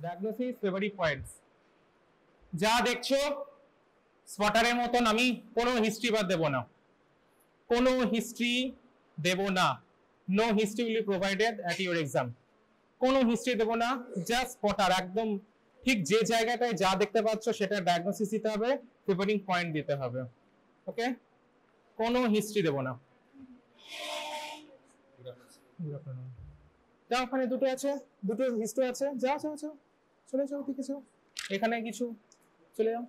Diagnosis favourite points. যা দেখছো স্পটারের মতন আমি কোনো হিস্ট্রি বাদ দেব না, কোনো হিস্ট্রি দেব না। No history will be provided at your exam. কোনো হিস্ট্রি দেব না, জাস্ট স্পটার। একদম ঠিক যে জায়গাটায় যা দেখতে পাচ্ছ সেটা ডায়াগনোসিস দিতে হবে, ফেভারিং পয়েন্ট দিতে হবে। ওকে, কোনো হিস্ট্রি দেব না। যাও, ওখানে দুটো আছে, দুটো হিস্ট্রি আছে, যাও যাও যাও, চলে যাও, ঠিক আছে। এখানে কিছু, চলে যাও।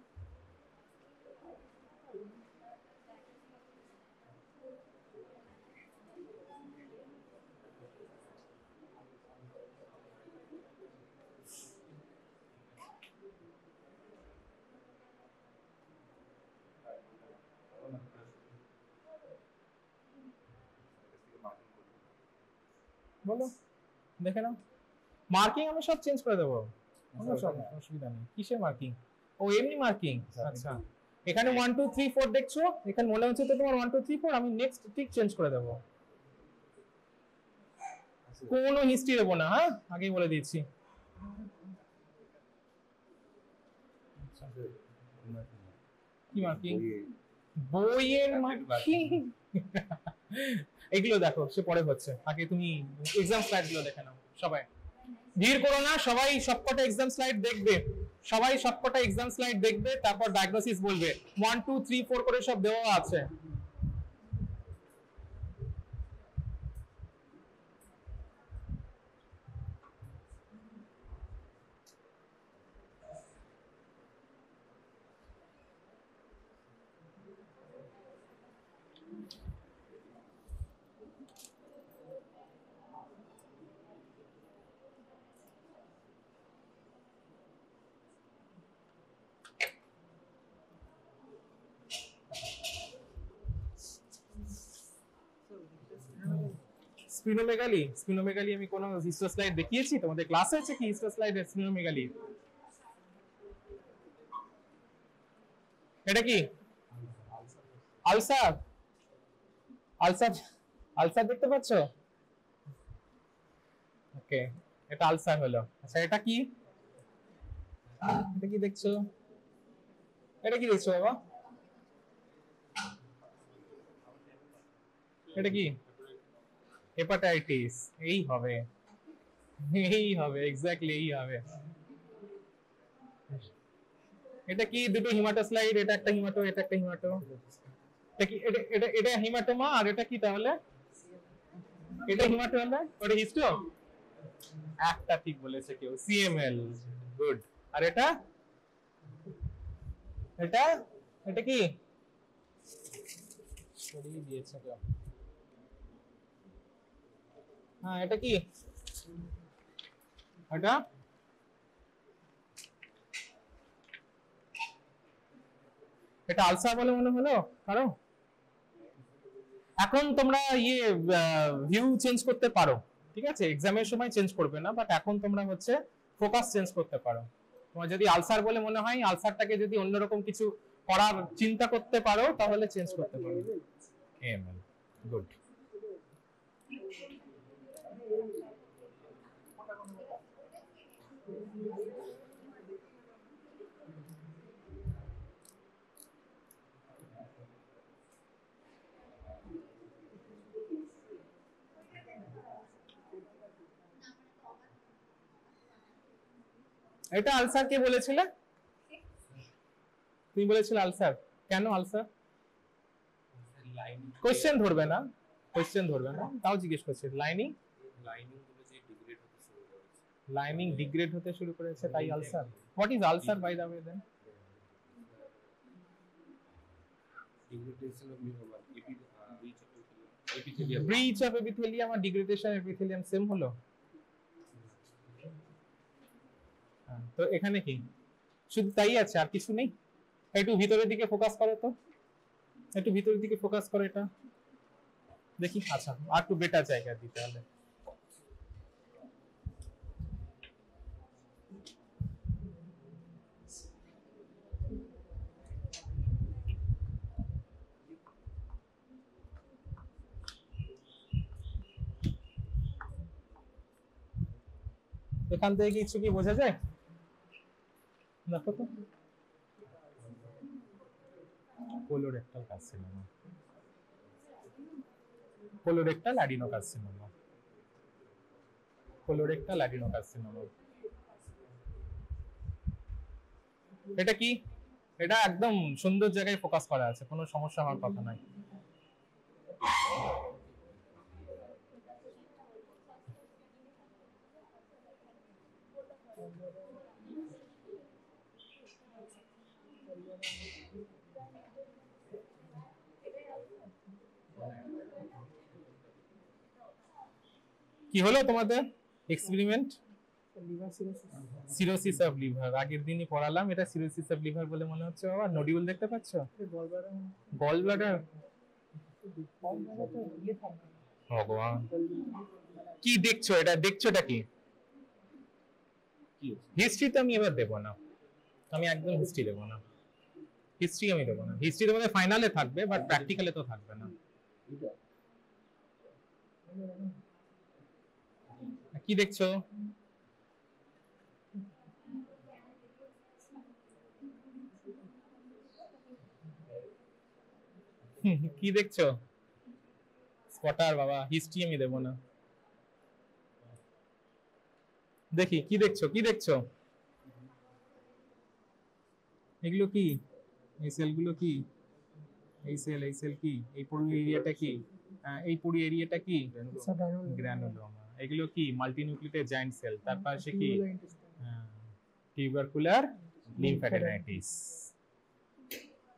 বলো, দেখে নাও। মার্কিং আমি সব চেঞ্জ করে দেবো, কোনো অসুবিধা নেই। কিসের মার্কিং? ও এমনি মার্কিং, আচ্ছা। এখানে 1 2 3 4 দেখছো, এখানে মনে হচ্ছে তো তোমার 1 2 3 4, আমি নেক্সট ঠিক চেঞ্জ করে দেবো। কোনো হিস্ট্রি দেবো না, হ্যাঁ, আগেই বলে দিচ্ছি। কি মার্কিং? বইয়ের মার্কিং? এগুলো দেখো, সে পরে হচ্ছে, আগে তুমি এক্সাম স্লাইড গুলো দেখে নাও। সবাই ভিড় করো না, সবাই সবকটা এক্সাম স্লাইড দেখবে, সবাই সবকটা এক্সাম স্লাইড দেখবে, তারপর ডায়াগনোসিস বলবে। 1 2 3 4 করে সব দেওয়া আছে। স্পিনোমেগালি, স্পিনোমেগালি আমি কোন হিস্টো স্লাইড দেখিয়েছি তোমাদের? ক্লাসে আছে কি হিস্টো স্লাইড স্পিনোমেগালি? এটা কি আলসার? আলসার, আলসার দেখতে পাচ্ছ? ওকে, এটা আলসার হলো। আচ্ছা, এটা কি? এটা কি দেখছো? এটা কি দেখছো বাবা? এটা কি? হেপাটাইটিস। এই হবে, এই হবে, এক্স্যাক্টলি এই হবে। এটা কি? দুটো হিমাটো স্লাইড, এটা একটা হিমাটো, এটা একটা হিমাটো। এটা কি? এটা এটা এটা হিমাটোমা, আর এটা কি তাহলে? এটা হিমাটো হলে ওটা হিস্টো? একটা ঠিক বলেছে কেউ, সিএমএল। গুড। আর এটা? এটা এটা কি? সরিয়ে দিয়েছে কেউ। হ্যাঁ, এটা কি? এটা এটা আলসার বলে মনে হলো কারো? এখন তোমরা ভিউ চেঞ্জ করতে পারো, ঠিক আছে? এক্সামের সময় চেঞ্জ করবে না, বাট এখন তোমরা হচ্ছে ফোকাস চেঞ্জ করতে পারো। তোমার যদি আলসার বলে মনে হয়, আলসারটাকে যদি অন্যরকম কিছু করার চিন্তা করতে পারো, তাহলে চেঞ্জ করতে পারো। ML, good. এটা আলসার কে বলেছিলে? তুমি বলেছিলে আলসার। কেন আলসার? কোশ্চেন ধরবে না, কোশ্চেন ধরবে না, তাও জিজ্ঞেস করছি। লাইনিং, লাইনিং ডিগ্রেড হতে শুরু করেছে, তাই ulcer. What is ulcer by the way then? Breach of epithelium আর ডিগ্রেডেশন এপিথেলিয়াম সেম হলো? তো এখানে কি শুধু তাই আছে, আর কিছু নেই? একটু ভিতরের দিকে ফোকাস করো তো, একটু ভিতরের দিকে ফোকাস করো, এটা দেখি। আচ্ছা, আর একটু বেটার জায়গা দিতে হবে। এখান থেকে কিছু কি বোঝা যায়? দেখো তো, colorectal carcinoma, colorectal adenocarcinoma, colorectal adenocarcinoma. এটা কি? এটা একদম সুন্দর জায়গায় ফোকাস করা আছে, কোনো সমস্যা হওয়ার কথা নাই। কি হলো তোমাদের এক্সপেরিমেন্ট? Cirrhosis of liver. আগের দিনই পড়ালাম, এটা সিরোসিস অফ লিভার বলে মনে হচ্ছে। বাবা নোডিউল দেখতে পাচ্ছ? Gall bladder. ভগবান, কি দেখছো? এটা দেখছোটা কি? হিস্ট্রি তো আমি এবার দেবো না, আমি একদম হিস্ট্রি দেবো না। হিস্ট্রি আমি দেবো না। হিস্ট্রি তোমাদের ফাইনালে থাকবে, বাট প্র্যাকটিক্যালে তো থাকবে না। কি দেখছো? কি দেখছো? স্পটার। বাবা হিস্ট্রি আমি দেবো না। দেখি কি দেখছো, কি দেখছো? এগুলো কি? এই সেলগুলো কি? এই সেল কি? এই পুরো এরিয়াটা কি? এই পুরো এরিয়াটা কি? গ্রানুলোমা। এগুলো কি? Multinucleated giant cell. তার পাশে কি? Tubercular lymphadenitis.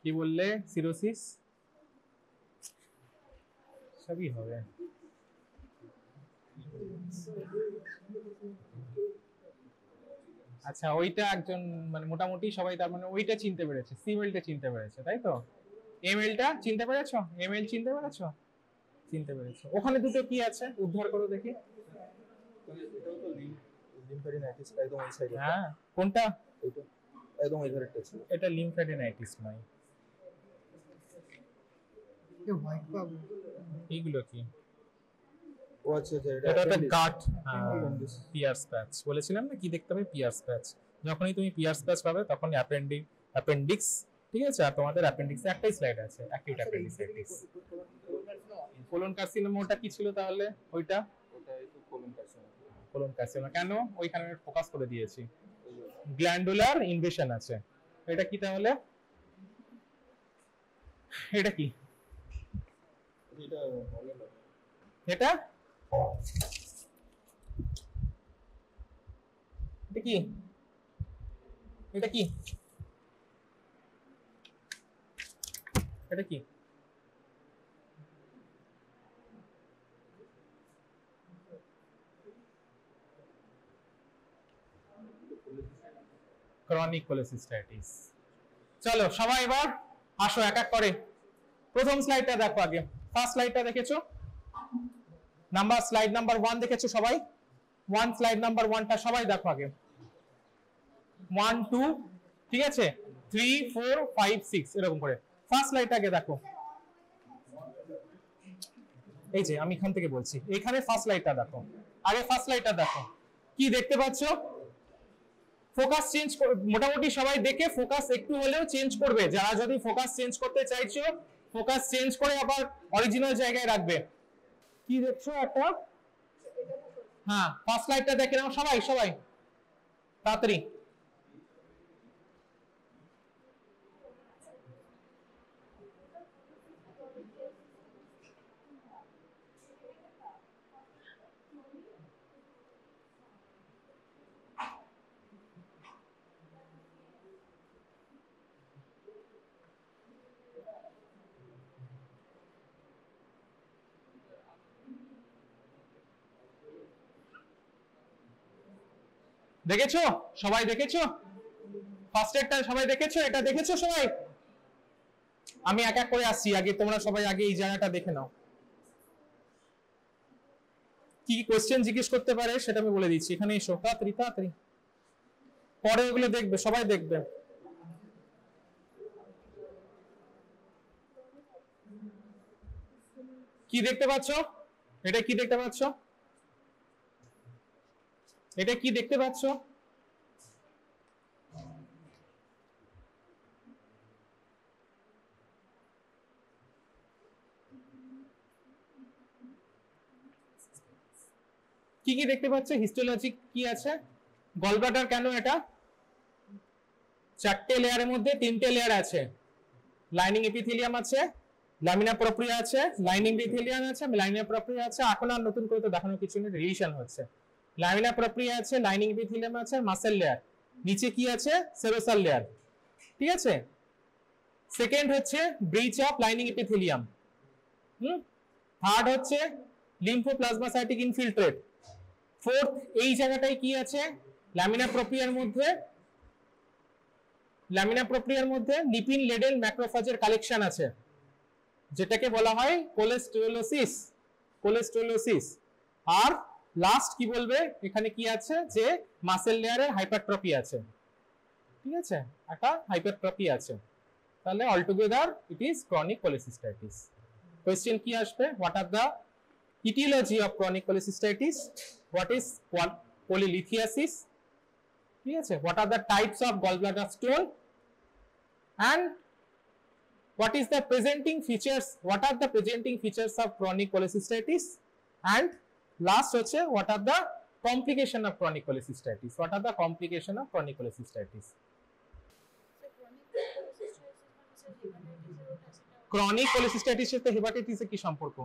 কি বললে? সিরোসিস সবই হবে। আচ্ছা, ওইটা একজন মানে মোটামুটি সবাই, তার মানে ওইটা চিনতে পেরেছে, সিমেলটা চিনতে পেরেছে, তাই তো? এমএলটা চিনতে পেরেছো? এমএল চিনতে পেরেছো? চিনতে পেরেছো। ওখানে দুটো কি আছে উদ্ধার করো দেখি। এটাও তো লিম্ফ্যাডিনাইটিস, একদম ওই সাইডে। হ্যাঁ, কোনটা? এটা একদম ওই ধারেরটা ছিল। এটা লিম্ফ্যাডিনাইটিস নয়। ये व्हाइट बाबू এইগুলো কি? ও আচ্ছা আচ্ছা, এটা একটা appendix। গাট। Appendix। পিয়ার্স প্যাচ বলেছিলাম না, কি দেখতে হবে? পিয়ার্স প্যাচ। যখনই তুমি পিয়ার্স প্যাচ পাবে তখন অ্যাপেন্ডিক্স, ঠিক আছে? আর তোমাদের অ্যাপেন্ডিক্সে একটাই স্লাইড আছে, অ্যাকিউট অ্যাপেন্ডিসাইটিস। কোলন কার্সিনোমাটা কি ছিল তাহলে? ওইটা ওটাই তো কোলন কার্সিনোমা। Colon carcinoma. কেন? ওইখানে ফোকাস করে দিয়েছি, গ্ল্যান্ডুলার ইনভেশন আছে। এটা কি তাহলে? এটা কি? এটা অনেক এটা এটা কি? এটা কি? এটা কি? Chronic cholecystitis. চলো সবাই এবার আসো এক এক করে। প্রথম স্লাইডটা দেখো আগে। ফার্স্ট স্লাইডটা দেখেছো? স্লাইড নাম্বার 1 দেখেছো সবাই? 1 স্লাইড নাম্বার 1টা সবাই দেখো আগে। 1 2, ঠিক আছে, 3 4 5 6 এরকম করে। ফার্স্ট স্লাইডটা আগে দেখো। এই যে আমি এখান থেকে বলছি, এখানে ফার্স্ট স্লাইডটা দেখো। আগে ফার্স্ট স্লাইডটা দেখো। কি দেখতে পাচ্ছো? ফোকাস চেঞ্জ, মোটামুটি সবাই দেখে ফোকাস একটু হলেও চেঞ্জ করবে। যারা যদি ফোকাস চেঞ্জ করতে চাইছো, ফোকাস চেঞ্জ করে আবার অরিজিনাল জায়গায় রাখবে। কি দেখছো একটা? হ্যাঁ, ফার্স্ট স্লাইডটা দেখে নাও সবাই, সবাই তাড়াতাড়ি। দেখেছো সবাই? দেখেছো ফার্স্ট এডটা সবাই দেখেছো? এটা দেখেছো সবাই? আমি এক এক করে আসছি, আগে তোমরা সবাই আগে এই জায়গাটা দেখে নাও। কি কোশ্চেন জিজ্ঞেস করতে পারে সেটা আমি বলে দিচ্ছি। এখানে এসো তাড়াতাড়ি তাড়াতাড়ি, পরে ওগুলো দেখবে, সবাই দেখবে। কি দেখতে পাচ্ছ? এটা কি দেখতে পাচ্ছ? এটা কি দেখতে পাচ্ছ? কি কি দেখতে পাচ্ছ? হিস্টোলজি কি আছে? গলব্লাডার কেন এটা? চারটে লেয়ারের মধ্যে তিনটে লেয়ার আছে। লাইনিং এপিথেলিয়াম আছে, লামিনা প্রোপ্রিয়া আছে, লাইনিং এপিথেলিয়াম আছে, লামিনা প্রোপ্রিয়া আছে। এখন আর নতুন করে তো দেখানোর কিছু নেই, রিভিশন হচ্ছে। লামিনা প্রোপ্রিয়া আছে, লাইনিং এপিথেলিয়াম আছে, মাসেল লেয়ার, নিচে কি আছে? সেরোসাল লেয়ার। ঠিক আছে। সেকেন্ড হচ্ছে breach of lining epithelium. Third হচ্ছে লিম্ফোপ্লাজমাসাইটিক ইনফিল্ট্রেট। ফোর্থ, এই জায়গাটায় কি আছে? লামিনা প্রোপ্রিয়ার মধ্যে লিপিন লেডেন ম্যাক্রোফাজের কালেকশন আছে, যেটাকে বলা হয় কোলেস্টোলোসিস। আর লাস্ট কি বলবে, এখানে কি আছে? যে মাসেল লেয়ারের হাইপারট্রফি আছে। ঠিক আছে, একটা হাইপারট্রফি আছে। তাহলে altogether it is chronic cholecystitis. Question কি আসবে? What are the etiology of chronic cholecystitis? What is polylithiasis? ঠিক আছে, what are the types of gallbladder stone? And what are the presenting features of chronic cholecystitis? And last হচ্ছে what are the complication of chronic cholecystitis? Chronic cholecystitis এর সাথে hepatitis এর কি সম্পর্ক?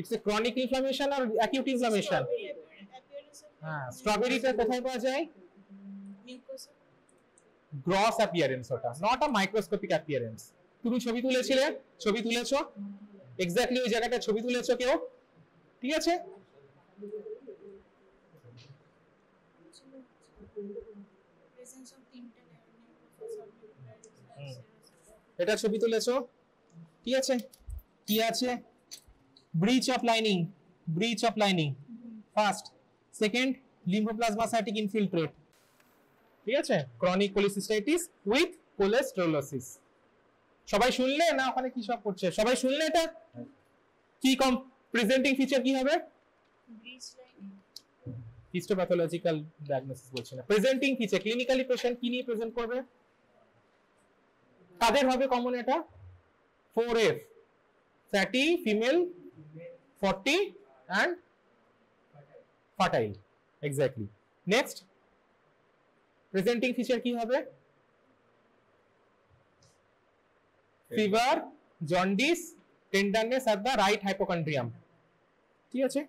It's a chronic inflammation or acute inflammation? হ্যাঁ, স্ট্রবেরিটা কোথায় পাওয়া যায়? গ্রস অ্যাপিয়ারেন্স, ওটা নট আ মাইক্রোস্কোপিক অ্যাপিয়ারেন্স। তুমি ছবি তুলেছিলে, ছবি তুলেছো, এক্স্যাক্টলি ওই জায়গাটা ছবি তুলেছো কেউ? ঠিক আছে, এটা ছবি তুলেছো। ঠিক আছে, কি আছে? breach of lining first, second lymphoplasmacytic infiltrate। ঠিক আছে, chronic cholecystitis with cholesterolosis। সবাই শুনলে না? ওখানে কি সব করছে? সবাই শুনলে? এটা কি প্রেজেন্টিং ফিচার কি হবে? হিস্টোপ্যাথোলজিক্যাল ডায়াগনোসিস বলছি না, প্রেজেন্টিং ফিচার। ক্লিনিক্যালি পেশেন্ট কি নিয়ে প্রেজেন্ট করবে? কাদের হবে কমন? এটা 4F, fatty, female, 40 and fertile। Exactly. Next, presenting feature কি হবে? Fever, jaundice, tenderness at the right hypochondrium। ঠিক আছে,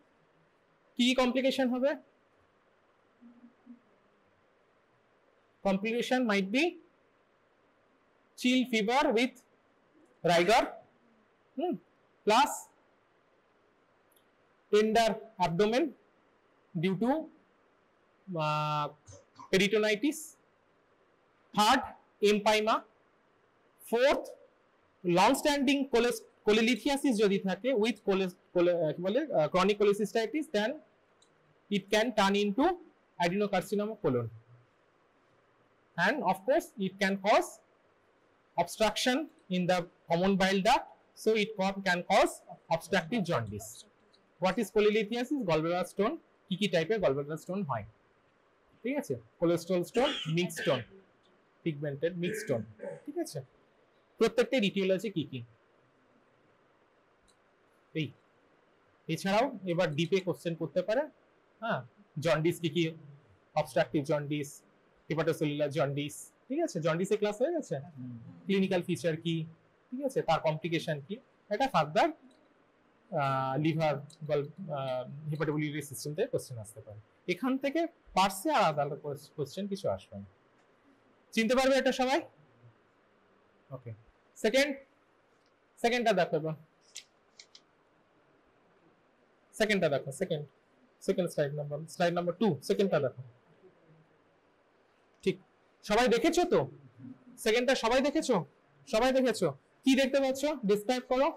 কি কমপ্লিকেশন হবে? Complication might be chill fever with rigor, plus tender abdomen due to peritonitis। Third, empyema। Fourth, long standing cholelithiasis যদি থাকে with chronic cholecystitis, then it can turn into adenocarcinoma of colon, and of course it can cause obstruction in the common bile duct, so it can cause obstructive jaundice। What is polylithiasis? Gallbladder stone। কি কি টাইপের gallbladder stone হয়? ঠিক আছে, cholesterol stone, mixed stone, pigmented mixed stone. ঠিক আছে, প্রত্যেকটা aetiology কি কি? এই এছাড়াও এবার ডিপে কোশ্চেন করতে পারে। হ্যাঁ, জন্ডিস কি কি? Obstructive jaundice, hepatocellular jaundice. ঠিক আছে, জন্ডিসের ক্লাস হয়ে গেছে। ক্লিনিক্যাল ফিচার কি? ঠিক আছে, তার কমপ্লিকেশন কি? এটা ফার্দার লিভার হেপাটোবিলিয়ারি সিস্টেম থেকে কোশ্চেন আসতে পারে। এখান থেকে পার্সে আর আলাদা কোশ্চেন কিছু আসবে না। চিনতে পারবে এটা সবাই? ওকে, সেকেন্ডটা দেখো। সেকেন্ডটা দেখো, সেকেন্ড স্লাইড নাম্বার 2। সেকেন্ডটা দেখো। ঠিক, সবাই দেখেছো তো? সেকেন্ডটা সবাই দেখেছো? কি দেখতে পাচ্ছ? ডিসক্রাইব করো।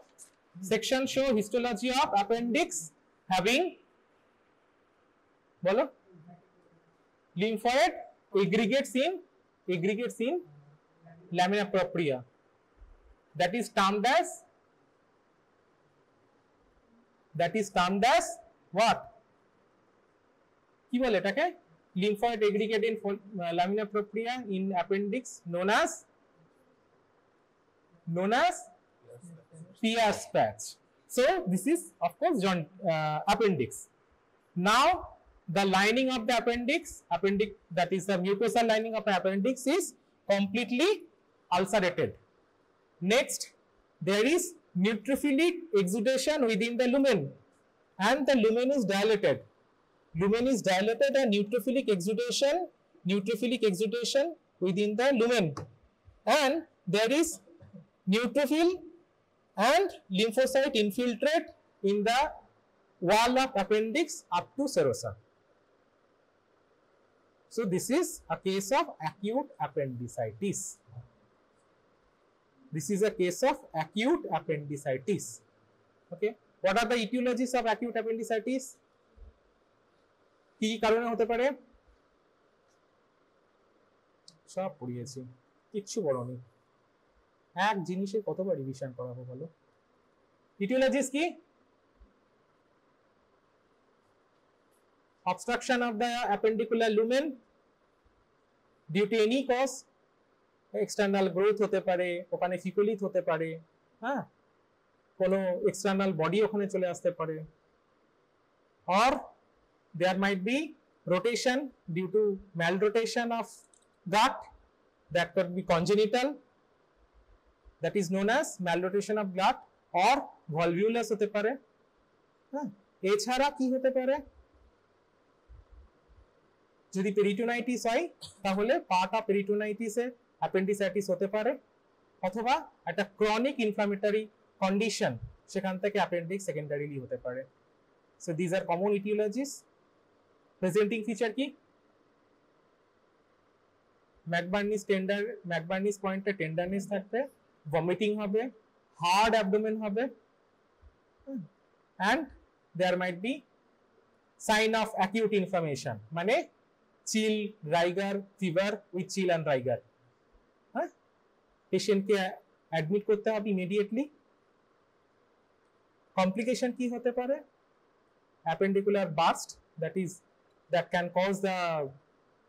Section show histology of appendix having, বলো, lymphoid aggregates in lamina propria, that is termed as what? কি বলে এটাকে? lymphoid aggregate in lamina propria in appendix known as Pierce patch। So this is of course appendix। Now the lining of the appendix that is the mucosal lining of the appendix is completely ulcerated. Next, there is neutrophilic exudation within the lumen, and the lumen is dilated. Lumen is dilated and neutrophilic exudation within the lumen, and there is neutrophil and lymphocyte infiltrate in the wall of appendix up to serosa. So this is a case of acute appendicitis. This is a case of acute appendicitis. Okay, what are the etiologies of acute appendicitis? কি কারণে হতে পারে? সব পড়িয়েছি, কিচ্ছু বলনি। এক জিনিসে কতবার রিভিশন করাবো বলো? etiologies কি? Obstruction of the appendicular lumen due to any cause, external growth হতে পারে, ওখানে ফিকোলিথ হতে পারে, হ্যাঁ, কোনো external body ওখানে চলে আসতে পারে, or there might be rotation due to malrotation of gut, that could be congenital, that is known as malrotation of gut, or volvulus হতে পারে, হ্যাঁ। এছাড়া কি হতে পারে? যদি পেরিটোনাইটিস হয় তাহলে পার্ট অফ পেরিটোনাইটিসে অ্যাপেন্ডিসাইটিস হতে পারে, অথবা একটা ক্রনিক ইনফ্লামেটরি কন্ডিশন, সেখান থেকে অ্যাপেন্ডিক্স সেকেন্ডারিলি হতে পারে। So this are common etiologies. Presenting feature কি? ম্যাকবার্নিস পয়েন্টে টেন্ডারনেস থাকবে, ভমিটিং হবে, হার্ড অ্যাবডোমেন হবে, and there might be sign of acute inflammation, মানে chill, rigor, fever with chill and rigor. হ্যাঁ, পেশেন্টকে অ্যাডমিট করতে হবে ইমিডিয়েটলি। কমপ্লিকেশন কি হতে পারে? Appendicular burst, that can cause the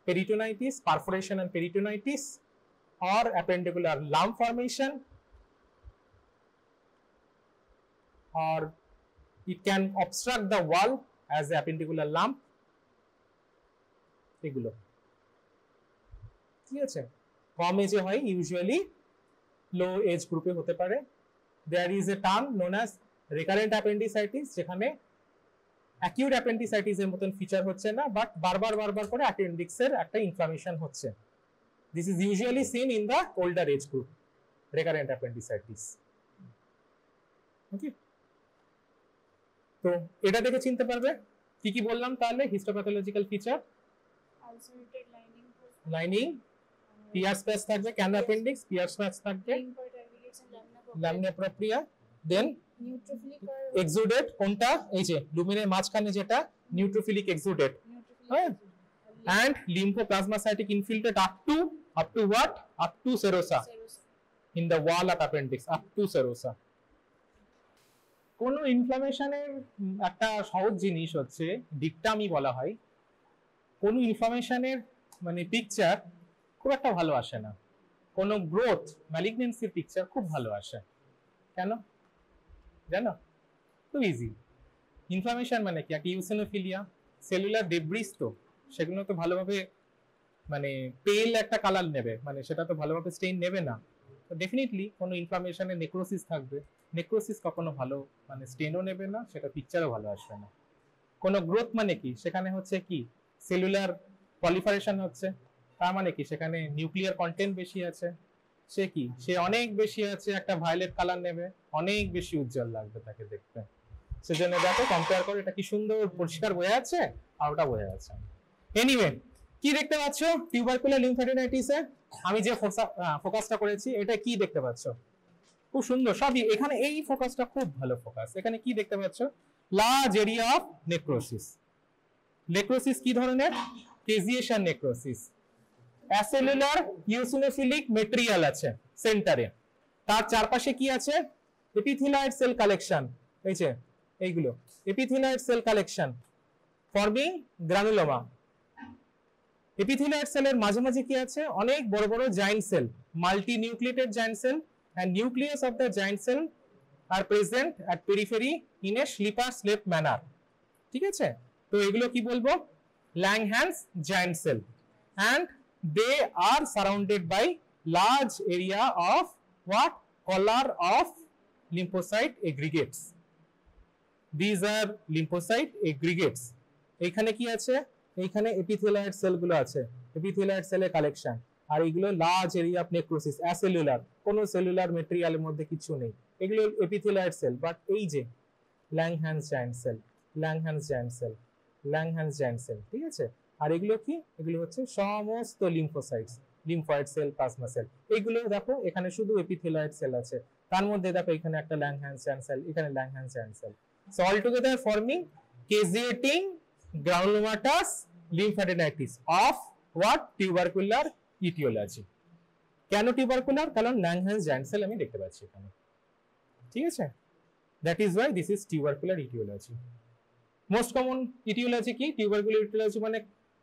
peritonitis, perforation and peritonitis, or appendicular lump formation, or it can obstruct the wall as the appendicular lump. এগুলো ঠিক আছে, কম এজে হয়, ইউজুয়ালি লো এজ গ্রুপে হতে পারে। There is a term known as recurrent appendicitis, যেখানে acute অ্যাপেন্ডিসাইটিসের মতন ফিচার হচ্ছে না, বাট বারবার করে অ্যাপেন্ডিক্সের একটা ইনফ্লামেশন হচ্ছে। This is usually seen in the older age group, recurrent appendicitis. Okay, তো এটা দেখে চিনতে পারবে কি কি বললাম তাহলে? Histopathological feature, ulcerated lining, pier space থাকবে, ক্যান অ্যাপেন্ডিক্স, পিয়ার স্পেস থাকবে, lamina propria, then neutrophilic exudate, কোনটা? এই যে লুমিনের মাঝখানে যেটা নিউট্রোফিলিক এক্সুডেট, হ্যাঁ, and lymphoplasmacytic infiltrate up to what? Up to serosa, in the wall of appendix, up to serosa. কোন ইনফ্লামেশনের একটা সহজ জিনিস হচ্ছে ডিকটামি বলা হয়। কোন ইনফ্লামেশনের মানে পিকচার খুব একটা ভালো আসে না, কোন গ্রোথ ম্যালিগনেন্সির পিকচার খুব ভালো আসে। কেন জানো? খুব ইজি। ইনফ্লামেশন মানে কি? একটা ইউসিনোফিলিয়া, সেলুলার ডেব্রিস, তো সেগুলো তো ভালোভাবে মানে পেল একটা কালার নেবে, মানে সেটা তো ভালোভাবে স্টেইন নেবে না। তো ডেফিনেটলি কোনো ইনফ্লামেশনে নেক্রোসিস থাকবে, নেক্রোসিস কখনো ভালো মানে স্টেনও নেবে না, সেটা পিকচারও ভালো আসবে না। কোনো গ্রোথ মানে কি? সেখানে হচ্ছে কি সেলুলার পলিফারেশন হচ্ছে, তার মানে কি সেখানে নিউক্লিয়ার কন্টেন্ট বেশি আছে, সে কি সে অনেক বেশি আছে, একটা ভায়োলেট কালার নেবে, অনেক বেশি উজ্জ্বল লাগবে তাকে দেখতে। সেজন্য দেখো কম্পেয়ার করে, এটা কি সুন্দর পরিষ্কার বোঝা যাচ্ছে, আর ওটা বোঝা যাচ্ছে। এনিওয়ে, কি দেখতে পাচ্ছ টিউবারকুলার লিম্ফ্যাডিনাইটিসে? আমি যে ফোকাসটা করেছি, এটা কি দেখতে পাচ্ছ? খুব সুন্দর সবই এখানে, এই ফোকাসটা খুব ভালো ফোকাস। এখানে কি দেখতে পাচ্ছ? Large area of necrosis. Necrosis কি ধরনের? কেজিয়েশন নেক্রোসিস। অ্যাসেলুলার ইউসিনোফিলিক মেটেরিয়াল আছে সেন্টারে, তার চারপাশে কি আছে? এপিথেলয়েড সেল কালেকশন, এই যে এইগুলো epithelioid cell collection forming granuloma. Epithelioid সেলের মাঝে মাঝে কি আছে? অনেক বড় বড় giant cell, multi nucleated giant cell, and nucleus of the giant cell are present at periphery in a slipper slip manner. ঠিক আছে, তো এগুলো কি বলবো? Langhans giant cell, and they are surrounded by large area of what? Collar of lymphocyte aggregates. These are lymphocyte aggregates. এখানে কি আছে? এইখানে এপিথেলিয়াল সেলগুলো আছে, এপিথেলিয়াল সেলের কালেকশন, আর এগুলো large area of necrosis, acellular, কোনো সেলুলার ম্যাটেরিয়ালের মধ্যে কিছু নেই, এগুলো এপিথেলিয়াল সেল। বাট এই যে Langhans giant cell, Langhans giant cell, Langhans giant cell, ঠিক আছে? আর এগুলো কি? এগুলো হচ্ছে সমস্ত lymphocytes, lymphoid cell, plasma cell. এগুলো দেখো এখানে শুধু এপিথেলিয়াল সেল আছে, তার মধ্যে দেখো এখানে একটা Langhans giant cell, এখানে Langhans giant cell, so all together forming caseating granulomatous lymphadenitis of what? Tubercular etiology. কেন টিউবারকুলার? কারণ Langhans giant cell আমি দেখতে পাচ্ছি এখানে, ঠিক আছে? That is why this is tubercular etiology. Most common etiology কি? Tubercular etiology মানে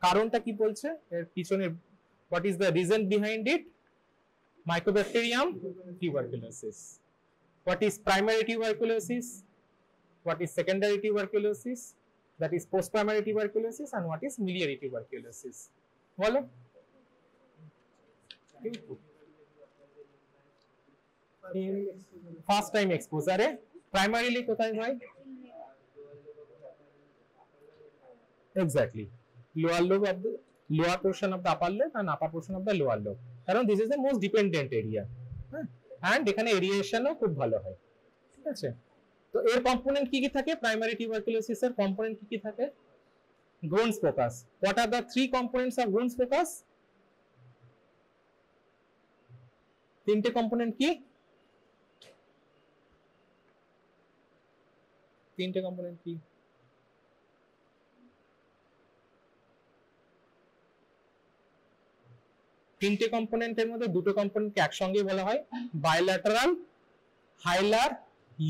কারণটা কি বলছে এর পিছনে, what is the reason behind it? Mycobacterium tuberculosis. What is primary tuberculosis? What is secondary tuberculosis? That is post primary tuberculosis. And what is miliary tuberculosis? বলো। First time এক্সপোজারে primarily কোথায় হয়? Exactly lower lobe of the lower portion of the upper lobe and upper portion of the lower lobe, কারণ this is the most dependent area, and এখানে এরিয়েশনও খুব ভালো হয়, ঠিক আছে? তো এর কম্পোনেন্ট কি কি থাকে? প্রাইমারি টিউবারকুলোসিস এর কম্পোনেন্ট কি কি থাকে? Ghon's focus. What are the three components of Ghon's focus? তিনটে কম্পোনেন্ট কি? তিনটে কম্পোনেন্ট কি? তিনটে কম্পোনেন্টের মধ্যে দুটো কম্পোনেন্টকে একসঙ্গে বলা হয় bilateral hilar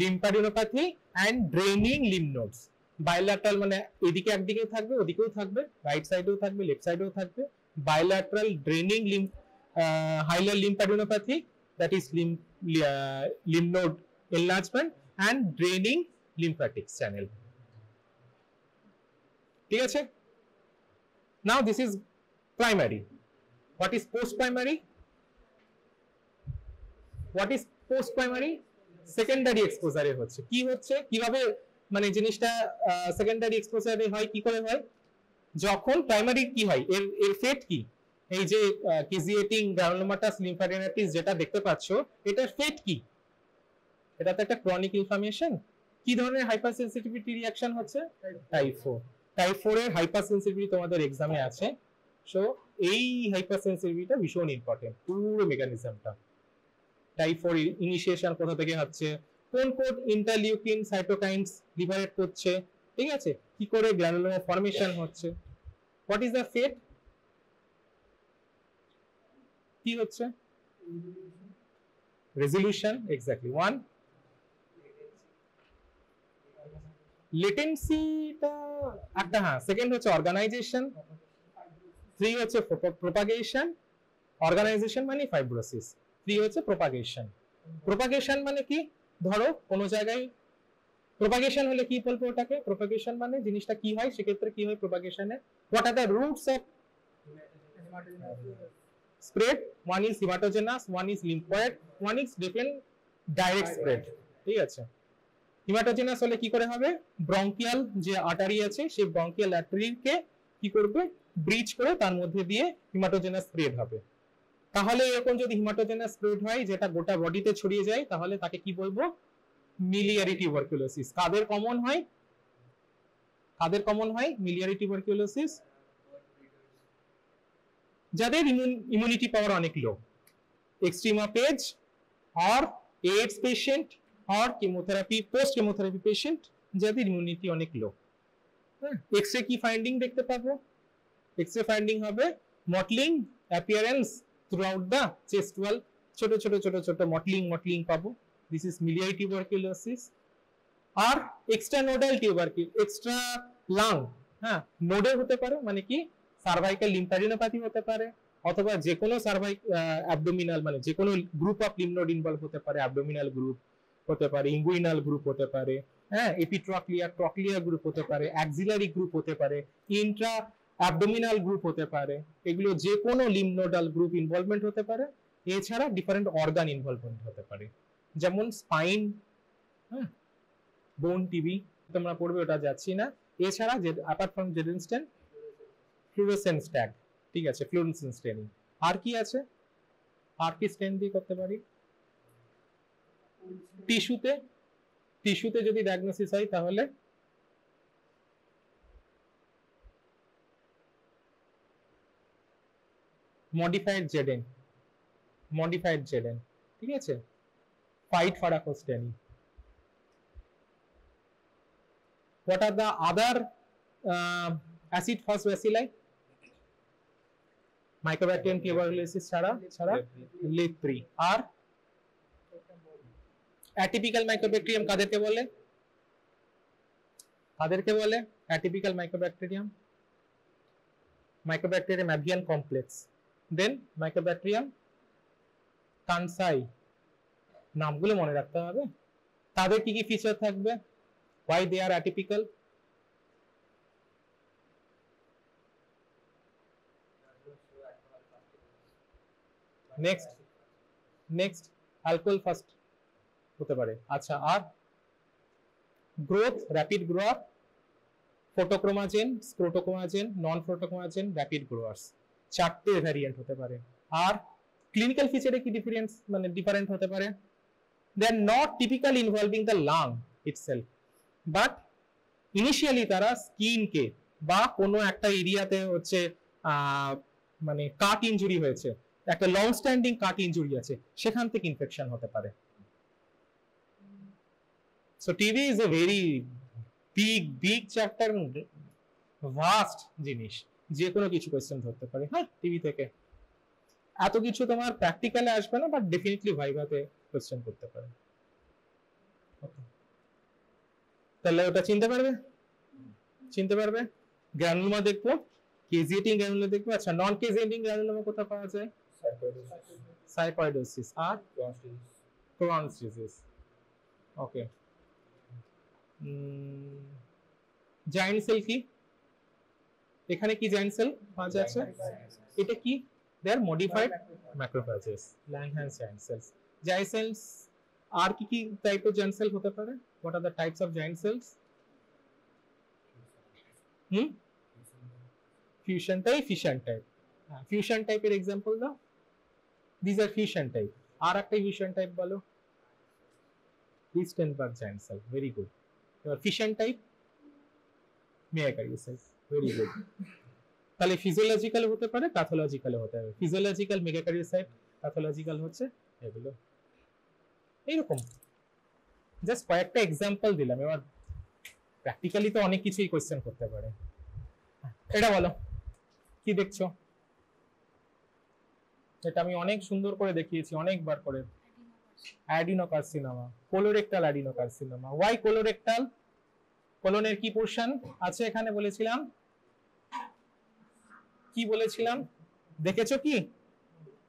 lymphadenopathy and draining lymph nodes. Bilateral মানে এদিকে একদিকে থাকবে, ওদিকেও থাকবে, রাইট সাইডেও থাকবে, লেফট সাইডেও থাকবে। Bilateral draining lymph hilar lymphadenopathy, that is lymph node enlargement and draining lymphatic channel, ঠিক আছে? Now this is primary. What is post primary? What is post primary? Secondary exposure হচ্ছে কি হচ্ছে, কিভাবে মানে জিনিসটা সেকেন্ডারি এক্সপোজারে হয়, কি করে হয়? যখন প্রাইমারি কি হয়, এর ফেট কি? এই যে কেজিয়েটিং গ্রানুলোমাটাস লিম্ফাডেনাইটিস যেটা দেখতে পাচ্ছো, এটার ফেট কি? এটা তো একটা ক্রনিক ইনফ্লামেশন। কি ধরনের হাইপার সেনসিটিভিটি রিঅ্যাকশন হচ্ছে? টাইপ 4। টাইপ 4 এর হাইপার সেনসিটিভিটি তোমাদের এক্সামে আছে, সো এই হাইপার সেনসিটিভিটিটা ভীষণ ইম্পর্টেন্ট, পুরো মেকানিজমটা। টাইপ 4 ইনিশিয়েশন কোথা থেকে হচ্ছে, কোন কোন ইন্টারলিউকিন সাইটোকাইনস লিভারেট করছে, ঠিক আছে? কি করে গ্রানুলোমা ফর্মেশন হচ্ছে, হোয়াট ইজ দ্য ফেট? কি হচ্ছে? Resolution, exactly. 1 লেটেন্সিটা একটা, হ্যাঁ। সেকেন্ড হচ্ছে অর্গানাইজেশন, 3 হচ্ছে প্রপাগেশন। অর্গানাইজেশন মানে ফাইব্রোসিস, 3 হচ্ছে প্রপাগেশন। প্রপাগেশন মানে কি? ধরো কোনো জায়গায় প্রপাগেশন হলে কি বলবো ওটাকে? প্রপাগেশন মানে জিনিসটা কি হয়, সেক্ষেত্রে কি হয় প্রপাগেশনে? What are the routes of spread? One is hematogenous, one is lymphoid, one is different direct spread, ঠিক আছে? হিমাটোজেনাস হলে কি করে হবে? ব্রঙ্কিয়াল যে আর্টারি আছে, সেই ব্রঙ্কিয়াল আর্টারিকে কি করবে? ব্রিজ করে তার মধ্যে দিয়ে হিমাটোজেনাস স্প্রেড হবে। তাহলে এরকম যদি হিমাটোজেনাস স্প্রেড হয় যেটা গোটা বডিতে ছড়িয়ে যায়, তাহলে তাকে কি বলবো? Miliary tuberculosis. কাদের কমন হয়? কাদের কমন হয় মিলিয়ারি টিউবারকুলোসিস? যাদের ইমিউনিটি পাওয়ার অনেক লো, এক্সট্রিমা পেজ আর এইডস পেশেন্ট আর কেমোথেরাপি, পোস্ট কেমোথেরাপি পেশেন্ট, যাদের ইমিউনিটি অনেক লো। এক্সরে কি ফাইন্ডিং দেখতে পাবো? এক্সরে ফাইন্ডিং হবে mottling appearance throughout the chest wall, ছোট ছোট ছোট ছোট মটলিং পাবো। This is miliary tuberculosis. আর extra nodal tuberculosis, extra lung, হ্যাঁ, নোডে হতে পারে, মানে কি সার্ভাইকাল লিম্ফাডিনোপ্যাথি হতে পারে, অথবা যে কোনো অ্যাবডোমিনাল মানে যে কোনো group of lymph node involve হতে পারে, অ্যাবডোমিনাল গ্রুপ হতে পারে, ইঙ্গুইনাল গ্রুপ হতে পারে, হ্যাঁ, ট্রক্লিয়া গ্রুপ হতে পারে, অ্যাক্সিলারি গ্রুপ হতে পারে, ইন্ট্রা অ্যাবডোমিনাল গ্রুপ হতে পারে, এগুলো যে কোনো লিম্ফনোডাল গ্রুপ ইনভলভমেন্ট হতে পারে। এছাড়া ডিফারেন্ট অর্গান ইনভলভমেন্ট হতে পারে, যেমন স্পাইন, হ্যাঁ, বোন টিভি তোমরা পড়বে, ওটা যাচ্ছি না। এছাড়া যে অ্যাপার্ট ফ্রম জেডেনস্টেন, ফ্লুরোসেন্স ট্যাগ, ঠিক আছে, ফ্লুরোসেন্স স্টেনিং। আর কি আছে? আর কি স্টেন দিয়ে করতে পারি? টিস্যুতে যদি ডায়াগনোসিস হয় তাহলে মডিফাইড জেডেন, ঠিক আছে, Fite Faraco staining. What are the other acid fast bacilli? Mycobacterium tuberculosis ছাড়া LEP3। আর অ্যাটিপিক্যাল মাইকোব্যাকটেরিয়াম কাদেরকে বলে? অ্যাটিপিক্যাল মাইকোব্যাকটেরিয়াম avian complex, দেন মাইকোব্যাকটেরিয়াম কানসাই। নামগুলো মনে রাখতে হবে। তাদের কি কি ফিচার থাকবে? Why they are atypical? Next alcohol fast হতে পারে। আচ্ছা, আর গ্রোথ, র্যাপিড গ্রোয়ার, ফটোক্রোমাজেন, স্ক্রোটোক্রোমাজেন, নন ফটোক্রোমাজেন, র্যাপিড গ্রোয়ার্স, চারটে ভ্যারিয়েন্ট হতে পারে। আর ক্লিনিক্যাল ফিচারে কি ডিফারেন্ট হতে পারে? They are not typical involving the lung itself, but initially তারা স্কিনকে বা কোনো একটা এরিয়াতে হচ্ছে মানে কাট ইনজুরি হয়েছে, একটা লং স্ট্যান্ডিং কাট ইনজুরি আছে, সেখান থেকে ইনফেকশন হতে পারে। So TB is a very big chapter, vast জিনিস, যে কোনো কিছু কোয়েশ্চেন ধরতে পারে। হ্যাঁ, টিবি থেকে এত কিছু তোমার প্র্যাকটিক্যালে আসবে না, বাট ডেফিনেটলি ভাইভাতে কোয়েশ্চেন করতে পারে। তাহলে ওটা চিনতে পারবে। গ্রানুলোমা দেখবো, কেজিয়েটিং গ্রানুলোমা দেখবো। আচ্ছা, নন কেজিয়েটিং গ্রানুলোমা কোথায় পাওয়া যায়? সাইকোইডোসিস আর Crohn's disease. Okay, giant cell কি? এখানে কি জায়ান্ট সেল পাওয়া যাচ্ছে? এটা কি? They are modified macrophages, Langhans giant cells. Giant cells আর কি কি টাইপের জায়ান্ট সেল হতে পারে? What are the types of giant cells? Fusion type, fission type. Fusion type এর এক্সাম্পল দাও। These are fusion type. আর একটা fusion type বলো। Lichtenberg giant cell, very good. Your fission type, megakaryocytes, very good. তাহলে physiological হতে পারে, pathological হতে পারে। Physiological মেগাকারিওসাইট, pathological হচ্ছে এগুলো। এইরকম জাস্ট কয়েকটা এক্সাম্পল দিলাম। এবার প্র্যাকটিক্যালি তো অনেক কিছুই কোয়েশ্চেন করতে পারে। এটা বলো, কি দেখছো? এটা আমি অনেক সুন্দর করে দেখিয়েছি, অনেকবার করে। Adenocarcinoma, colorectal adenocarcinoma. Why colorectal? কোলনের কি পোরশন আছে এখানে বলেছিলাম? কি বলেছিলাম দেখেছো কি?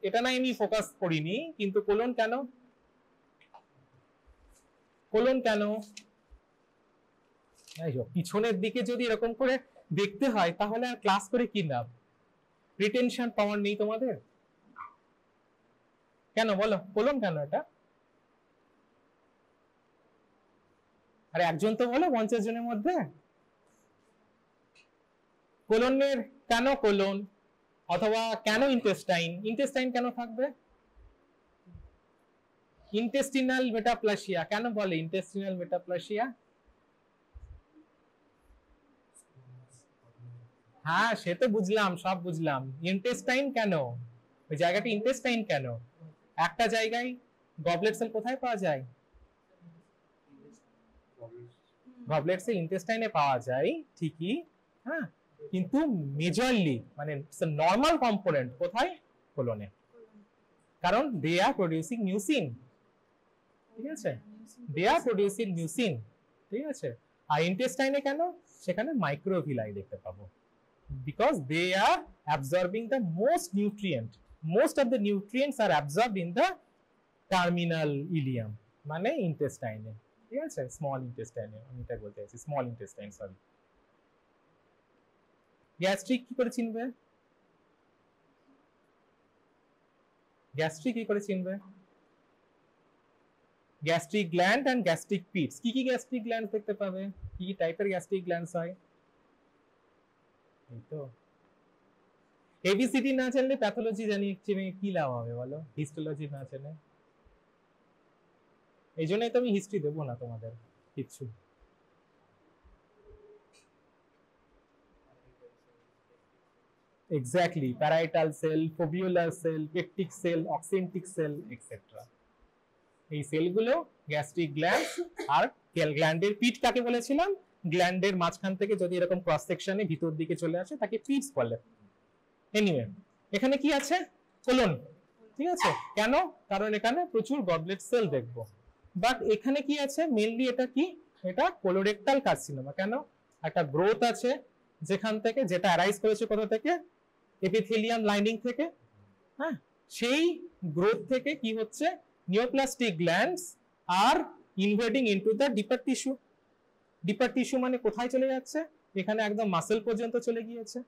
এটা না আমি ফোকাস করিনি, কিন্তু কোলন কেন? পিছনের দিকে যদি এরকম করে দেখতে হয় তাহলে আর ক্লাস করে কি লাভ? রিটেনশন পাওয়ার নেই তোমাদের? কেন বলো, কোলন কেন এটা? আরে একজন তো বলো 50 জনের মধ্যে। কোলনের কেন কোলন, অথবা কেন ইন্টেস্টাইন কেন থাকবে? ইন্টেস্টিনাল মেটাপ্লাসিয়া কেন বলে? ইন্টেস্টিনাল মেটাপ্লাসিয়া, হ্যাঁ সে তো বুঝলাম, সব বুঝলাম। ইন্টেস্টাইন কেন, ওই জায়গাটা ইন্টেস্টাইন কেন? একটা জায়গায় গবলেট সেল কোথায় পাওয়া যায়? গবলেট সেল ইন্টেস্টাইনে পাওয়া যায় ঠিকই, হ্যাঁ, কিন্তু মেজরলি মানে নর্মাল কম্পোনেন্ট কোথায়? কোলনে। কারণ দে আর প্রোডিউসিং মিউসিন, ঠিক আছে, দে আর প্রোডিউসিং মিউসিন, ঠিক আছে। আর ইন্টেস্টাইনে কেন? সেখানে মাইক্রোভিলাই দেখতে পাবো, because they are absorbing the most of the nutrients are absorbed in the terminal ileum, মানে ইন্টেস্টাইনে। ঠিক আছে, স্মল ইন্টেস্টাইন, আমি এটা বলতে চাইছি স্মল ইন্টেস্টাইন, সরি। গ্যাস্ট্রিক কি করে চিনবে? গ্যাস্ট্রিক কি করে চিনবে? Gastric gland and gastric pits. কি কি গ্যাস্ট্রিক গ্ল্যান্ড দেখতে পাবে? কি কি টাইপের গ্যাস্ট্রিক গ্ল্যান্ডস হয়? এই তো এবিসিডি না জানলে প্যাথোলজি চিনে কি লাভ হবে বলো, হিস্টোলজি না জানে। এই জন্যই তো আমি হিস্ট্রি দেবো না তোমাদের কিচ্ছু। Exactly, parietal cell, foveolar cell, peptic cell, oxyntic cell etcetera. এই সেলগুলো গ্যাস্ট্রিক গ্ল্যান্ড। আর গ্ল্যান্ডের পিট কাকে বলেছিলাম? গ্ল্যান্ডের মাঝখান থেকে যদি এরকম ক্রস সেকশনে ভিতর দিকে চলে আসে তাকে পিটস বলে। এনিওয়ে, এখানে কি আছে? কোলন। ঠিক আছে, কেন? কারণ এখানে প্রচুর গবলেট সেল দেখবো। বাট এখানে কি আছে মেইনলি? এটা কি? এটা কোলোরেক্টাল কার্সিনোমা। কেন? একটা গ্রোথ আছে যেখান থেকে, যেটা অ্যারাইজ করেছে কোথা থেকে? এপিথেলিয়াম লাইনিং থেকে। হ্যাঁ, সেই গ্রোথ থেকে কি হচ্ছে? Neoplastic glands are invading into the deeper tissue. Deeper tissue মানে কোথায় চলে যাচ্ছে? এখানে একদম মাসেল পর্যন্ত চলে গিয়েছে।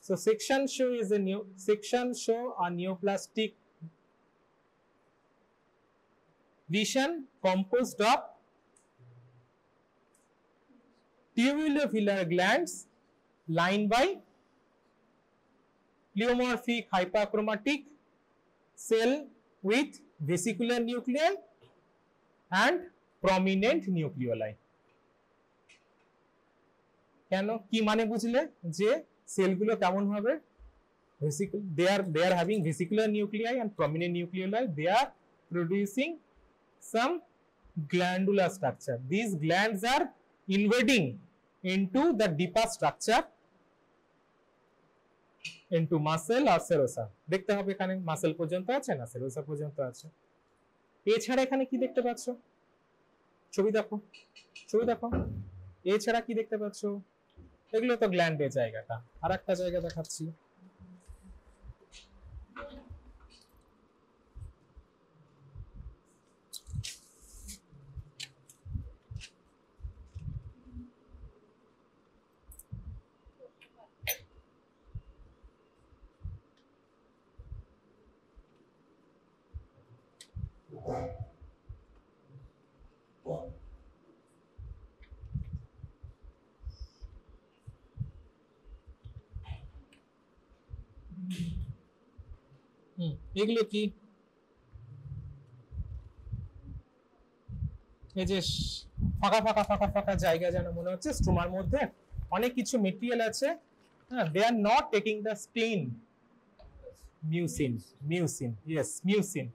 So section show a neoplastic lesion composed of tubulovillar glands lined by pleomorphic hyperchromatic cell with vesicular nuclei and prominent nucleoli. কেন? কি মানে বুঝলে? যে সেলগুলো কেমন হবে? they are having vesicular nuclei and prominent nucleoli. They are producing some glandular structure. These glands are invading into the deeper structure, into muscle or serosa. দেখতে হবে এখানে মাসেল পর্যন্ত আছে না সেরোসা পর্যন্ত আছে। এছাড়া এখানে কি দেখতে পাচ্ছ? ছবি দেখো, ছবি দেখো। এছাড়া কি দেখতে পাচ্ছ? এগুলো তো গ্ল্যান্ডের জায়গাটা। আর একটা জায়গা দেখাচ্ছি। এগুলো কি? এই যে ফাঁকা ফাঁকা ফাঁকা ফাঁকা জায়গা যেন মনে হচ্ছে স্ট্রোমার মধ্যে অনেক কিছু মেটেরিয়াল আছে। হ্যাঁ, they are not taking the spleen. Mucin, yes, mucin.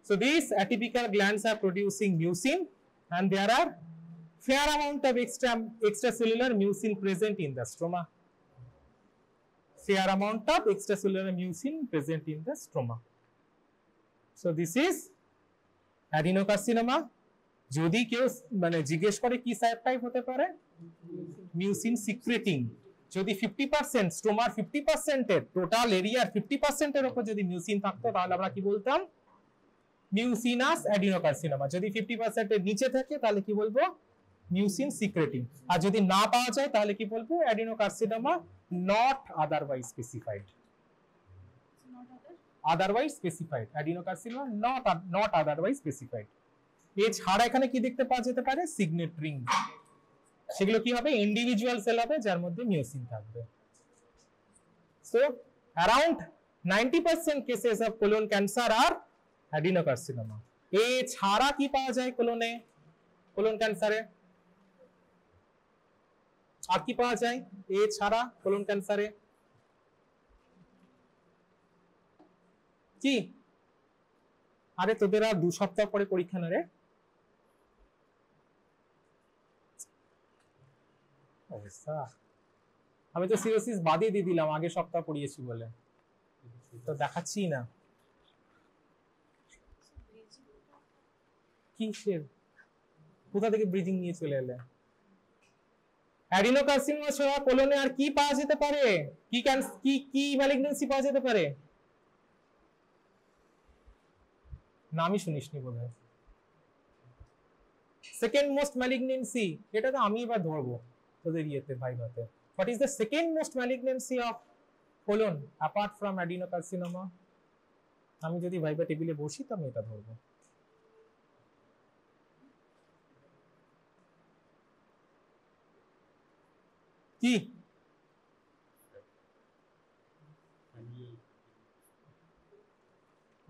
So these atypical glands are producing mucin, and there are fair amount of extracellular mucin present in the stroma. Fair amount of extracellular mucin present in the stroma. So this is adenocarcinoma. যদি কেউ মানে জিজ্ঞেস করে কি subtype হতে পারে? Mucin secreting. যদি 50% স্ট্রোমার 50% এর টোটাল এরিয়ার 50% এর উপর যদি মিউসিন থাকতো তাহলে আমরা কি বলতাম? Mucinous adenocarcinoma. যদি 50% এর নিচে থাকে তাহলে কি বলবো? Mucin secreting. আর যদি না পাওয়া যায় তাহলে কি বলবো? Adenocarcinoma not otherwise specified. Otherwise specified adenocarcinoma not otherwise specified. এছাড়া এখানে কি দেখতে পাওয়া যেতে পারে? Signet ring. সেগুলো কি হবে? ইন্ডিভিজুয়াল সেল হবে যার মধ্যে মিউসিন থাকবে। So around 90% cases of colon cancer are adenocarcinoma. এছাড়া কি পাওয়া যায় কোলনে? কোলন ক্যান্সারে আর কি পাওয়া যায় এছাড়া কোলন ক্যান্সারে? কি? আরে তোদের আর 2 সপ্তাহ পরে পরীক্ষা না রে? অবস্থা, আমি তো সিরোসিস বাদই দিয়ে দিলাম আগে সপ্তাহ পড়িয়েছি বলে, তো দেখাচ্ছি না। কিসের? কোথা থেকে ব্রিজিং নিয়ে চলে এলে? অ্যাডিনোকার্সিনোমা ছাড়া কোলনে আর কি পাওয়া যেতে পারে? কি ম্যালিগন্যান্সি পাওয়া যেতে পারে? নামই শুনিসনি বোধহয়। সেকেন্ড মোস্ট ম্যালিগনেন্সি, এটা তো আমি এবার ধরবো তোদের ইয়েতে ভাইভাতে। What is the second most malignancy of colon apart from adenocarcinoma? আমি যদি ভাইভা টেবিলে বসি তো আমি এটা ধরবো। কি?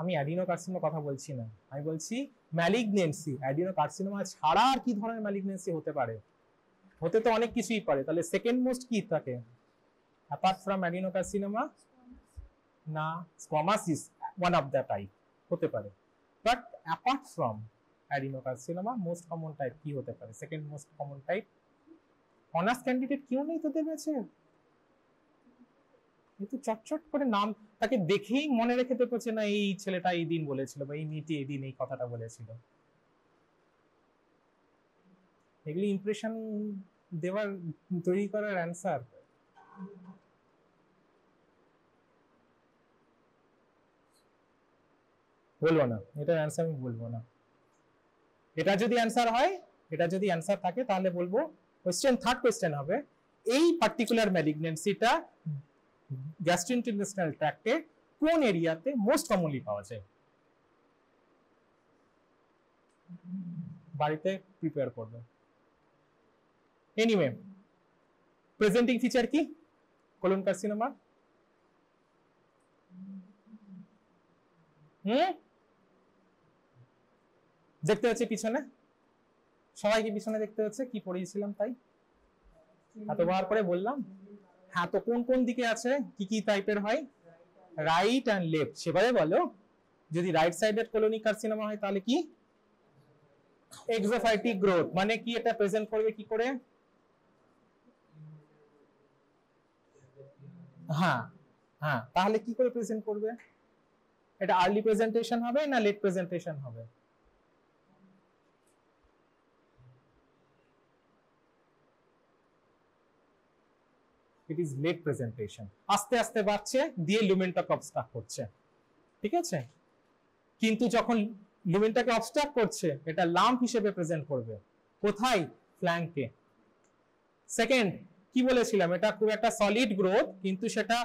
আমি অ্যাডিনোকার্সিনোমা কথা বলছি না, আমি বলছি ম্যালিগনেন্সি। অ্যাডিনোকার্সিনোমা ছাড়া আর কি ধরনের ম্যালিগনেন্সি হতে পারে? হতে তো অনেক কিছুই পারে। তাহলে সেকেন্ড মোস্ট কি থাকে অ্যাপার্ট ফ্রম অ্যাডিনোকার্সিনোমা? না, squamous is one of the type, হতে পারে। But apart from adenocarcinoma most common type কি হতে পারে? Second most common type. Honours candidate কেউ নেই তোদের কাছে? কিন্তু চটচট করে নাম তাকে দেখেই মনে রেখে দেখছে না এই ছেলেটা এই দিন বলেছিল বা এই মেয়েটি এই দিন এই কথাটা বলেছিল। এগুলি ইমপ্রেশন দেওয়ার, তৈরি করার অ্যান্সার। বলবো না, এটার অ্যান্সার আমি বলবো না। এটা যদি অ্যান্সার হয়, এটা যদি অ্যান্সার থাকে তাহলে বলবো। কোশ্চেন, থার্ড কোশ্চেন হবে এই পার্টিকুলার ম্যালিগনেন্সিটা গ্যাস্ট্রোইন্টেস্টাইনাল ট্র্যাক্টে কোন এরিয়াতে মোস্ট কমনলি পাওয়া যায়? বাড়িতে প্রিপেয়ার করবে। এনিওয়ে, প্রেজেন্টিং ফিচার কি কোলন কার্সিনোমা? দেখতে হচ্ছে পিছনে, সবাইকে পিছনে দেখতে হচ্ছে, কি পড়িয়েছিলাম তাই এতবার করে বললাম। হ্যাঁ, তো কোন কোন দিকে আছে, কি কি টাইপের হয়? Right and left. সেবারে বলো, যদি রাইট সাইডের কোলনিক কার্সিনোমা হয় তাহলে কি? এক্সোফাইটিক গ্রোথ। মানে কি এটা প্রেজেন্ট করবে কি করে? হ্যাঁ হ্যাঁ, তাহলে কি করে প্রেজেন্ট করবে? এটা আর্লি প্রেজেন্টেশন হবে না লেট প্রেজেন্টেশন হবে? It is late presentation. আস্তে আস্তে বাড়ছে, দিয়ে লুমেনটাকে অবস্ট্রাক্ট করছে, ঠিক আছে? কিন্তু যখন লুমেনটাকে অবস্ট্রাক্ট করছে, এটা লাম্প হিসেবে প্রেজেন্ট করবে। কোথায়? ফ্ল্যাঙ্কে। সেকেন্ড, কি বলেছিলাম, এটা খুব একটা সলিড গ্রোথ, কিন্তু সেটা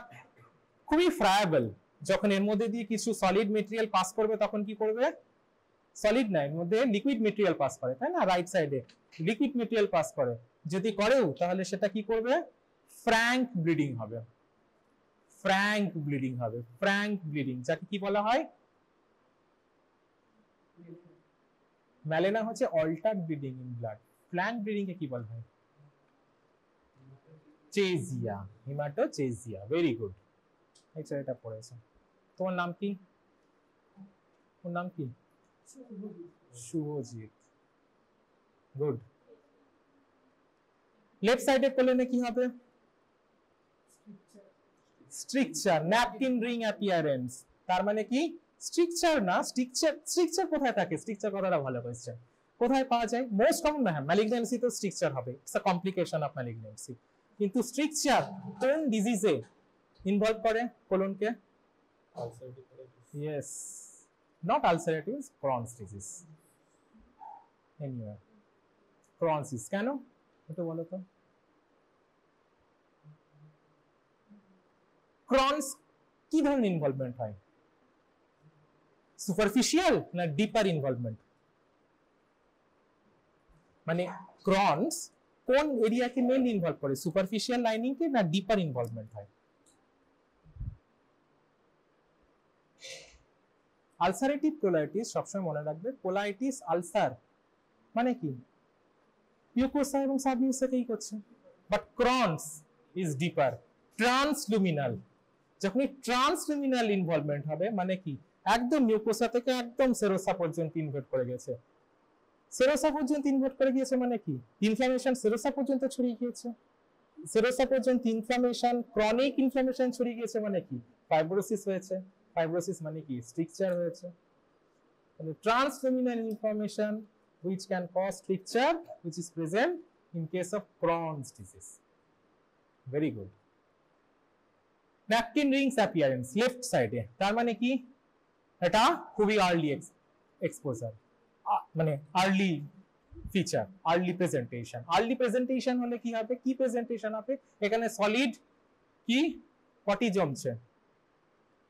খুবই ফ্রায়াবল। যখন এর মধ্যে দিয়ে কিছু সলিড মেটেরিয়াল পাস করবে তখন কি করবে? সলিড না, এর মধ্যে লিকুইড মেটেরিয়াল পাস করে, তাই না? রাইট সাইডে লিকুইড মেটেরিয়াল পাস করে, যদি করেও তাহলে সেটা কি করবে? ফ্র্যাঙ্ক ব্লিডিং হবে। ফ্র্যাঙ্ক ব্লিডিং হবে। ফ্র্যাঙ্ক ব্লিডিং যাকে কি বলা হয়? ম্যালেনা হচ্ছে altered bleeding in blood. Flank bleeding কে কি বলা হয়? চেজিয়া, হিমাটোচেজিয়া। ভেরি গুড, এটা পড়েছে। তোমার নাম কি? ওর নাম কি? শুভজিৎ। গুড। লেফট সাইডে কোলনে কি হবে? Stricture, napkin ring appearance. তার মানে কি? স্ট্রিকচার না, স্ট্রিকচার কোথায় থাকে? স্ট্রিকচার কথাটা ভালো কোশ্চেন। কোথায় পাওয়া যায়? মোস্ট কমন না, হ্যাঁ ম্যালিগন্যান্সি তো স্ট্রিকচার হবে, it's a complication of malignancy. কিন্তু স্ট্রিকচার কোন ডিজিজে ইনভলভ করে কোলনকে? Yes, not ulcerative, Crohn's disease. Anyway, Crohn's disease কেন এটা বলো তো? ক্রনস কি ধরনের ইনভলভমেন্ট হয়? সুপারফিশিয়াল না ডিপার ইনভলভমেন্ট? মানে ক্রনস কোন এরিয়াকে মেইনলি ইনভলভ করে? সুপারফিশিয়াল লাইনিং কে না ডিপার ইনভলভমেন্ট হয়? আলসারেটিভ কোলাইটিস সবসময় মনে রাখবে, কোলাইটিস আলসার মানে কি? মিউকোসা এবং সাবমিউসাকেই করছে। But Crohn's is deeper, transluminal. যখন ট্রান্সলুমিনাল ইনভলভমেন্ট হবে মানে কি? একদম মিউকোসা থেকে একদম সেরোসা পর্যন্ত ইনভেট করে গেছে। সেরোসা পর্যন্ত ইনভেট করে গিয়েছে মানে কি? ইনফ্লামেশন সেরোসা পর্যন্ত ছড়িয়ে গিয়েছে। সেরোসা পর্যন্ত ইনফ্লামেশন, ক্রনিক ইনফ্লামেশন ছড়িয়ে গিয়েছে মানে কি? ফাইব্রোসিস হয়েছে। ফাইব্রোসিস মানে কি? স্ট্রিকচার হয়েছে। তাহলে transluminal inflammation which can cause stricture which is present in case of Crohn's disease. Very good. Napkin rings appearance left side এ, তার মানে কি? এটা খুবই আর্লি এক্সপোজার, মানে early feature, early presentation. Early presentation হলে কি হবে, কি প্রেজেন্টেশন হবে, এখানে সলিড কি কটি জমছে,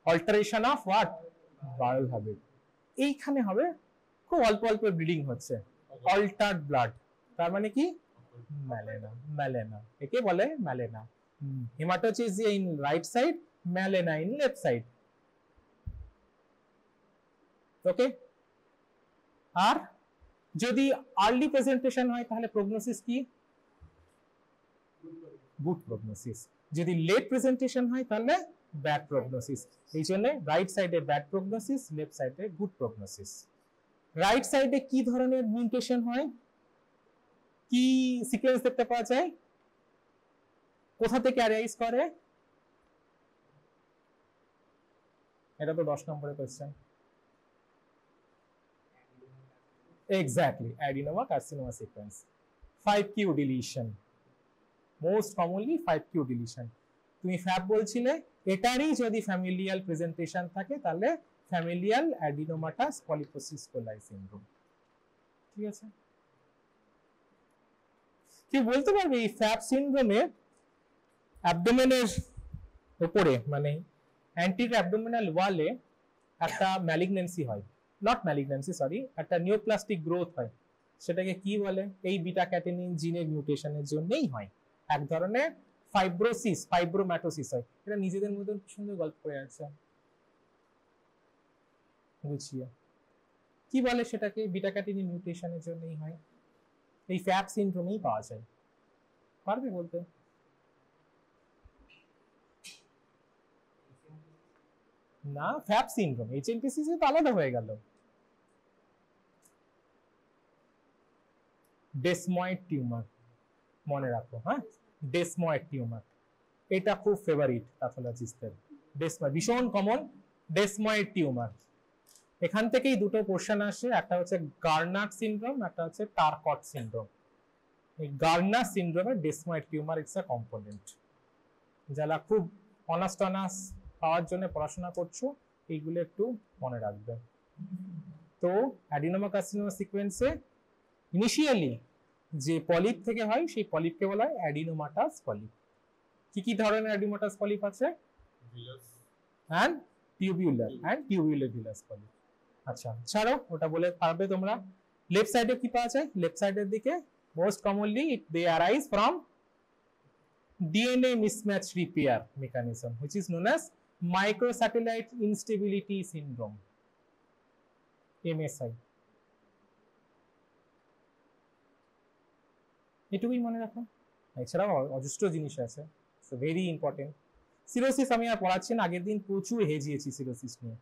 অল্টারেশন অফ হোয়াট, বায়োল হবে। এইখানে হবে খুব অল্প অল্প ব্লিডিং হচ্ছে, অল্টার্ড ব্লাড, তার মানে কি ম্যালেনা, ম্যালেনা একে বলে melaena. Haematochezia in right side, melaena in left side. Okay, আর যদি আর্লি প্রেজেন্টেশন হয় তাহলে প্রগনোসিস কি, গুড প্রগনোসিস। যদি লেট প্রেজেন্টেশন হয় তাহলে ব্যাড প্রগনোসিস। এই জন্য রাইট সাইডে ব্যাড প্রগনোসিস, লেফট সাইডে গুড প্রগনোসিস। রাইট সাইডে কি ধরনের মিউটেশন হয়, কি সিকোয়েন্স দেখতে পাওয়া যায়, কোথা থেকে অ্যারাইজ করে, এটা তো 10 নম্বরের question. Exactly, adenoma carcinoma sequence. 5q deletion, most commonly 5q deletion. তুমি ফ্যাব বলছিলে, এটারই যদি ফ্যামিলিয়াল প্রেজেন্টেশন থাকে তাহলে ফ্যামিলিয়াল অ্যাডিনোমাটাস পলিপোসিস কোলাই সিনড্রোম। ঠিক আছে, কি বলতে পারবে এই ফ্যাব সিনড্রোমে অ্যাবডোমেনের উপরে মানে অ্যান্টির অ্যাবডোমিনাল ওয়ালে একটা ম্যালিগন্যান্সি হয়, নট ম্যালিগন্যান্সি সরি, একটা নিওপ্লাস্টিক গ্রোথ হয়, সেটাকে কি বলে, এই বিটা ক্যাটেনিন জিনের মিউটেশনের জন্যই হয়। এক ধরনের ফাইব্রোসিস, ফাইব্রোম্যাটোসিস হয়। এটা নিজেদের মধ্যে সুন্দর গল্প করে আছে, বুঝিয়ে কি বলে সেটাকে, বিটা ক্যাটেনিন মিউটেশনের জন্যই হয়। এই ফ্যাব সিনড্রোমেই পাওয়া যায়। পারবে বলতে? না, ফ্যাব সিনড্রোম, এইচএনপিসি তো আলাদা হয়ে গেল। ডেসময়েড টিউমার মনে রাখো, হ্যাঁ, ডেসময়েড টিউমার এটা খুব ফেভারিট প্যাথোলজিস্টদের। ডেসময়েড ভীষণ কমন, ডেসময়েড টিউমার। এখান থেকেই দুটো পোর্শন আসে, একটা হচ্ছে গার্নার সিনড্রোম, একটা হচ্ছে টারকট সিনড্রোম। এই গার্নার সিনড্রোমে desmoid tumour it's a component. যারা খুব অনার্স টনার্স পাওয়ার জন্য পড়াশোনা করছো এইগুলো একটু মনে রাখবে। তো অ্যাডিনোমা কার্সিনোমা সিকোয়েন্সে ইনিশিয়ালি যে পলিপ থেকে হয় সেই পলিপকে বলা হয় অ্যাডিনোমাটাস পলিপ। কি কি ধরনের অ্যাডিনোমাটাস পলিপ আছে? And tubular villus polyp. আচ্ছা, ছাড়ো ওটা বলে পারবে তোমরা। লেফট সাইডে কি পাওয়া যায়? লেফট সাইডের দিকে most commonly they arise from DNA mismatch repair mechanism which is known as microsatellite instability syndrome, MSI। এটুকুই মনে রাখো, এছাড়াও অজস্র জিনিস আছে, ভেরি ইম্পর্টেন্ট। সিরোসিস আমি আর পড়াচ্ছি না, আগের দিন প্রচুর হেজিয়েছি সিরোসিস নিয়ে।